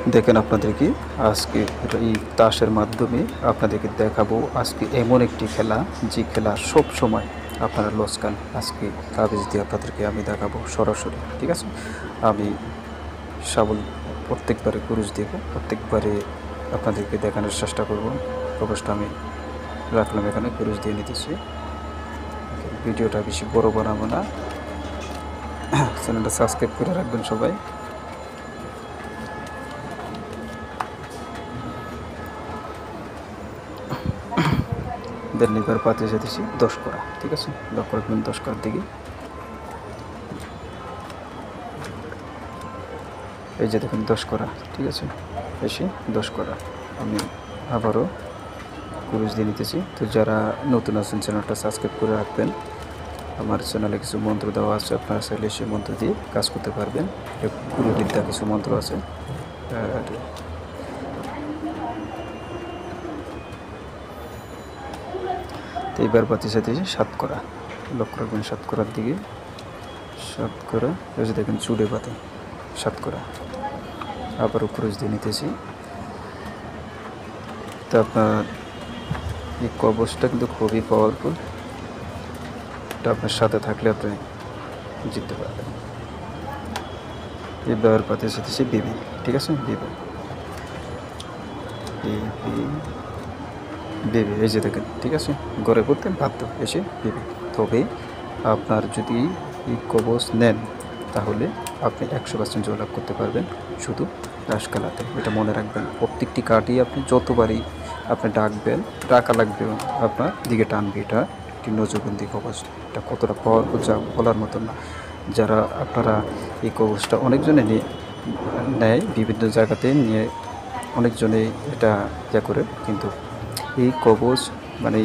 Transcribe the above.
দেখেন আপনাদেরকে আজকে এই তাসের মাধ্যমে আপনাদেরকে দেখাবো আজকে এমন একটি খেলা যে খেলা সব সময় আপনারা লস খান। আজকে তাবিজ দিয়ে আপনাদেরকে আমি দেখাবো সরাসরি, ঠিক আছে? আমি সাবল প্রত্যেকবারে কুরুশ দেব, প্রত্যেকবারে আপনাদেরকে দেখানোর চেষ্টা করব। কবচটা আমি রাখলাম এখানে, কুরুশ দিয়ে নিতেছি। ভিডিওটা বেশি বড় বানাবো না, চ্যানেলটা সাবস্ক্রাইব করে রাখবেন সবাই। দেন লিভার পাতে যেতেছি 10 করা, ঠিক আছে? লক্ষ্য রাখবেন 10 করার দিকে। এই যে দেখুন 10 করা, ঠিক আছে? এসে 10 করা আমি আবারও কুরুশ দিয়ে নিতেছি। তো যারা নতুন আছেন চ্যানেলটা সাবস্ক্রাইব করে রাখবেন। আমার চ্যানেলে কিছু মন্ত্র দেওয়া আছে, আপনারা চাইলে সেই মন্ত্র দিয়ে কাজ করতে পারবেন। গুরুবিদ্যা কিছু মন্ত্র আছে। আর তো এইবার পাতি সাথে 7 করা, লক্ষ্য রাখবেন 7 করার দিকে। 7 করা, এই যে দেখেন চুড়ে পাতে 7 করা আবারও কুরুশ দিয়ে নিতেছি। তো আপনার এই কবচটা কিন্তু খুবই পাওয়ারফুল, এটা আপনার সাথে থাকলে আপনি জিততে পারবেন। এই ব্যবহার পাতে সাথে বিবি, ঠিক আছে? বিবি বিবি বিবি, এই যে দেখেন, ঠিক আছে? ঘরে করতে বাধ্য এসে বিবি। তবে আপনার যদি এই কবচ নেন তাহলে আপনি 100% জয়লাভ করতে পারবেন শুধু তাস খেলাতে। এটা মনে রাখবেন, প্রত্যেকটি কার্ডই আপনি যতবারই আপনি ডাকবেন, টাকা লাগবে আপনার দিকে টানবে। এটা একটি নজরবন্দি কবচ, এটা কতটা পাওয়ারফুল যা বলার মতো না। যারা আপনারা এই কবচটা অনেকজনে নেয়, বিভিন্ন জায়গাতে নিয়ে অনেকজনেই এটা ইয়া করে, কিন্তু এই কবচ মানে